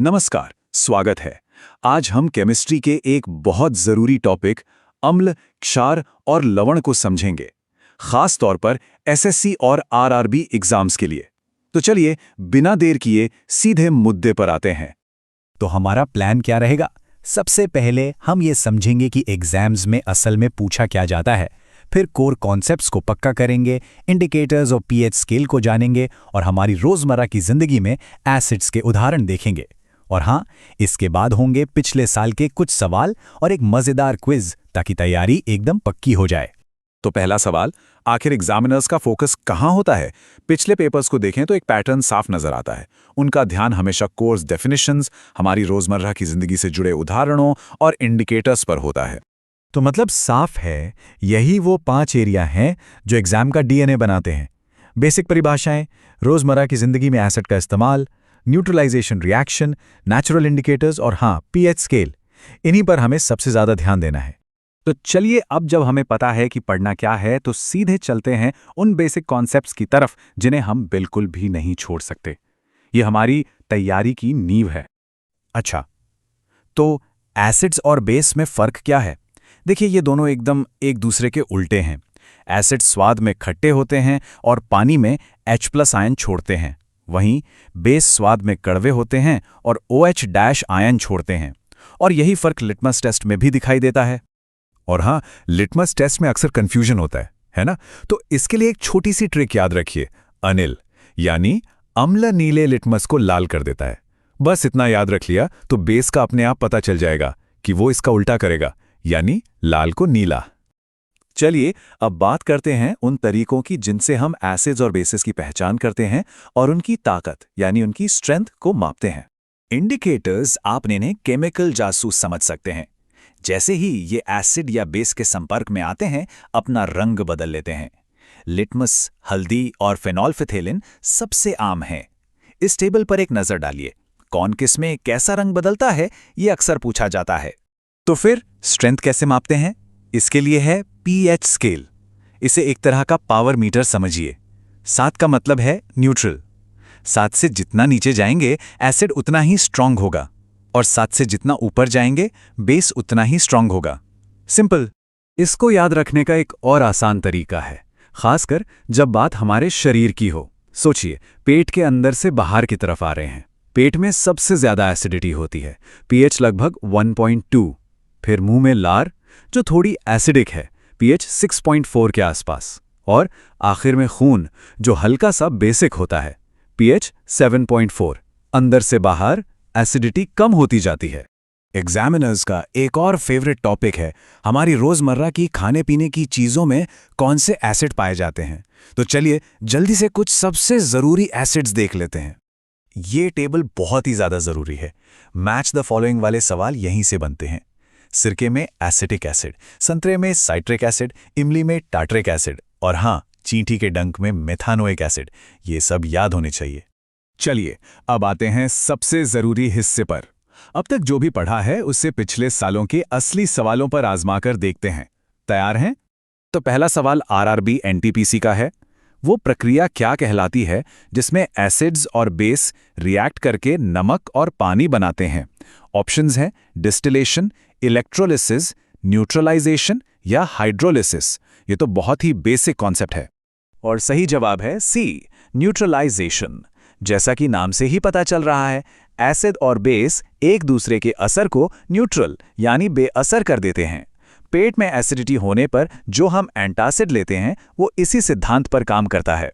नमस्कार, स्वागत है। आज हम केमिस्ट्री के एक बहुत जरूरी टॉपिक अम्ल, क्षार और लवण को समझेंगे, खास तौर पर एसएससी और आरआरबी एग्जाम्स के लिए। तो चलिए बिना देर किए सीधे मुद्दे पर आते हैं। तो हमारा प्लान क्या रहेगा? सबसे पहले हम ये समझेंगे कि एग्जाम्स में असल में पूछा क्या जाता है, फिर कोर कॉन्सेप्ट्स को पक्का करेंगे, इंडिकेटर्स और पीएच स्केल को जानेंगे और हमारी रोजमर्रा की जिंदगी में एसिड्स के उदाहरण देखेंगे। और हाँ, इसके बाद होंगे पिछले साल के कुछ सवाल और एक मजेदार क्विज, ताकि तैयारी एकदम पक्की हो जाए। तो पहला सवाल, आखिर एग्जामिनर्स का फोकस कहाँ होता है? पिछले पेपर्स को देखें तो एक पैटर्न साफ नजर आता है। उनका ध्यान हमेशा कोर्स डेफिनेशंस, हमारी रोजमर्रा की जिंदगी से जुड़े उदाहरणों और इंडिकेटर्स पर होता है। तो मतलब साफ है, यही वो 5 एरिया हैं जो एग्जाम का डीएनए बनाते हैं। बेसिक परिभाषाएं, रोजमर्रा की जिंदगी में एसिड का इस्तेमाल, न्यूट्रलाइजेशन रिएक्शन, नेचुरल इंडिकेटर्स और हाँ, पीएच स्केल। इन्हीं पर हमें सबसे ज्यादा ध्यान देना है। तो चलिए, अब जब हमें पता है कि पढ़ना क्या है, तो सीधे चलते हैं उन बेसिक कॉन्सेप्ट्स की तरफ जिन्हें हम बिल्कुल भी नहीं छोड़ सकते। ये हमारी तैयारी की नींव है। अच्छा, तो एसिड्स और बेस में फर्क क्या है? देखिए, ये दोनों एकदम एक दूसरे के उल्टे हैं। एसिड स्वाद में खट्टे होते हैं और पानी में H+ आयन छोड़ते हैं। वहीं बेस स्वाद में कड़वे होते हैं और OH- आयन छोड़ते हैं। और यही फर्क लिटमस टेस्ट में भी दिखाई देता है। और हाँ, लिटमस टेस्ट में अक्सर कंफ्यूजन होता है ना? तो इसके लिए एक छोटी सी ट्रिक याद रखिए। अनिल यानी अम्ल नीले लिटमस को लाल कर देता है। बस इतना याद रख लिया तो बेस का अपने आप पता चल जाएगा कि वो इसका उल्टा करेगा, यानी लाल को नीला। चलिए, अब बात करते हैं उन तरीकों की जिनसे हम एसिड्स और बेसिस की पहचान करते हैं और उनकी ताकत यानी उनकी स्ट्रेंथ को मापते हैं। इंडिकेटर्स आप इन्हें केमिकल जासूस समझ सकते हैं। जैसे ही ये एसिड या बेस के संपर्क में आते हैं, अपना रंग बदल लेते हैं। लिटमस, हल्दी और फेनोल्फिथेलिन सबसे आम है। इस टेबल पर एक नजर डालिए। कौन किस में कैसा रंग बदलता है, ये अक्सर पूछा जाता है। तो फिर स्ट्रेंथ कैसे मापते हैं? इसके लिए है पीएच स्केल। इसे एक तरह का पावर मीटर समझिए। 7 का मतलब है न्यूट्रल। 7 से जितना नीचे जाएंगे एसिड उतना ही स्ट्रांग होगा, और 7 से जितना ऊपर जाएंगे बेस उतना ही स्ट्रांग होगा। सिंपल। इसको याद रखने का एक और आसान तरीका है, खासकर जब बात हमारे शरीर की हो। सोचिए, पेट के अंदर से बाहर की तरफ आ रहे हैं। पेट में सबसे ज्यादा एसिडिटी होती है, पीएच लगभग 1.2। फिर मुंह में लार, जो थोड़ी एसिडिक है, पीएच 6.4 के आसपास। और आखिर में खून, जो हल्का सा बेसिक होता है, पीएच 7.4। अंदर से बाहर एसिडिटी कम होती जाती है। एग्जामिनर्स का एक और फेवरेट टॉपिक है हमारी रोजमर्रा की खाने पीने की चीजों में कौन से एसिड पाए जाते हैं। तो चलिए जल्दी से कुछ सबसे जरूरी एसिड्स देख लेते हैं। ये टेबल बहुत ही ज्यादा जरूरी है। मैच द फॉलोइंग वाले सवाल यहीं से बनते हैं। सिरके में एसिटिक एसिड, संतरे में साइट्रिक एसिड, इमली में टार्ट्रिक एसिड और हाँ, चींटी के डंक में मेथानोइक एसिड। ये सब याद होने चाहिए। चलिए, अब आते हैं सबसे जरूरी हिस्से पर। अब तक जो भी पढ़ा है उससे पिछले सालों के असली सवालों पर आजमाकर देखते हैं। तैयार हैं? तो पहला सवाल आरआरबी एनटीपीसी का है। वो प्रक्रिया क्या कहलाती है जिसमें एसिड्स और बेस रिएक्ट करके नमक और पानी बनाते हैं? ऑप्शंस हैं डिस्टिलेशन, इलेक्ट्रोलिसिस, न्यूट्रलाइजेशन या हाइड्रोलिसिस। ये तो बहुत ही बेसिक कॉन्सेप्ट है। और सही जवाब है सी, न्यूट्रलाइजेशन। जैसा कि नाम से ही पता चल रहा है, एसिड और बेस एक दूसरे के असर को न्यूट्रल यानी बेअसर कर देते हैं। पेट में एसिडिटी होने पर जो हम एंटासिड लेते हैं, वो इसी सिद्धांत पर काम करता है।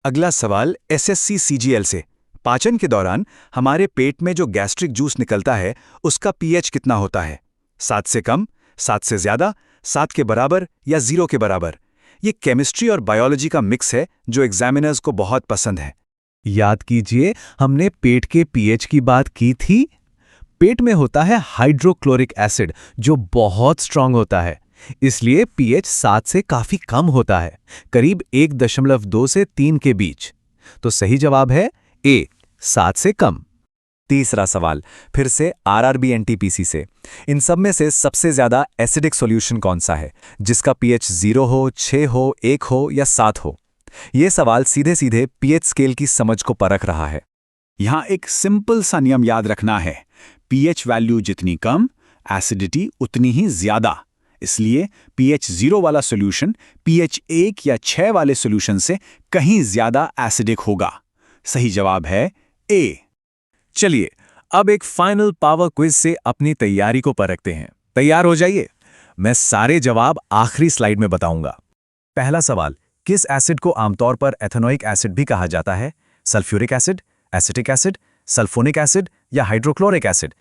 अगला सवाल एसएससी सीजीएल से। पाचन के दौरान हमारे पेट में जो गैस्ट्रिक जूस निकलता है, उसका पीएच कितना होता है? 7 से कम, 7 से ज्यादा, 7 के बराबर या 0 के बराबर? ये केमिस्ट्री और बायोलॉजी का मिक्स है जो एग्जामिनर्स को बहुत पसंद है। याद कीजिए, हमने पेट के पीएच की बात की थी। पेट में होता है हाइड्रोक्लोरिक एसिड, जो बहुत स्ट्रांग होता है। इसलिए पीएच 7 से काफी कम होता है, करीब 1.2 से 3 के बीच। तो सही जवाब है ए, 7 से कम। तीसरा सवाल फिर से आरआरबी एनटीपीसी से। इन सब में से सबसे ज्यादा एसिडिक सॉल्यूशन कौन सा है, जिसका पीएच 0 हो, 6 हो, 1 हो या 7 हो? यह सवाल सीधे सीधे पीएच स्केल की समझ को परख रहा है। यहाँ एक सिंपल सा नियम याद रखना है, पीएच वैल्यू जितनी कम, एसिडिटी उतनी ही ज्यादा। इसलिए पीएच 0 वाला सॉल्यूशन पीएच 1 या 6 वाले सॉल्यूशन से कहीं ज्यादा एसिडिक होगा। सही जवाब है ए। चलिए अब एक फाइनल पावर क्विज से अपनी तैयारी को परखते हैं। तैयार हो जाइए, मैं सारे जवाब आखिरी स्लाइड में बताऊंगा। पहला सवाल, किस एसिड को आमतौर पर एथेनोइक एसिड भी कहा जाता है? Sulphuric acid, acetic acid, sulphonic acid या हाइड्रोक्लोरिक एसिड?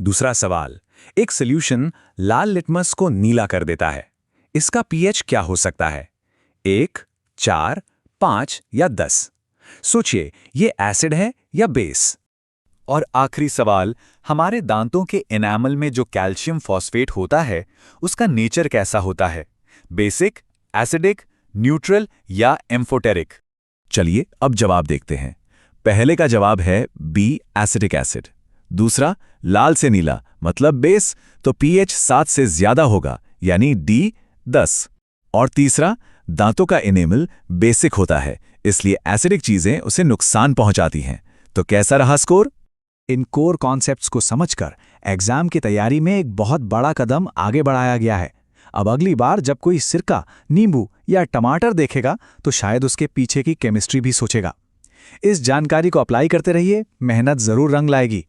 दूसरा सवाल, एक सॉल्यूशन लाल लिटमस को नीला कर देता है, इसका पीएच क्या हो सकता है? 1, 4, 5 या 10? सोचिए, ये एसिड है या बेस? और आखिरी सवाल, हमारे दांतों के एनामल में जो कैल्शियम फॉस्फेट होता है उसका नेचर कैसा होता है? बेसिक, एसिडिक, न्यूट्रल या एम्फोटेरिक? चलिए अब जवाब देखते हैं। पहले का जवाब है बी, एसिटिक एसिड। दूसरा, लाल से नीला मतलब बेस, तो पीएच 7 से ज्यादा होगा, यानी डी 10। और तीसरा, दांतों का एनेमल बेसिक होता है, इसलिए एसिडिक चीजें उसे नुकसान पहुंचाती हैं। तो कैसा रहा स्कोर? इन कोर कॉन्सेप्ट्स को समझकर एग्जाम की तैयारी में एक बहुत बड़ा कदम आगे बढ़ाया गया है। अब अगली बार जब कोई सिरका, नींबू या टमाटर देखेगा तो शायद उसके पीछे की केमिस्ट्री भी सोचेगा। इस जानकारी को अप्लाई करते रहिए, मेहनत जरूर रंग लाएगी।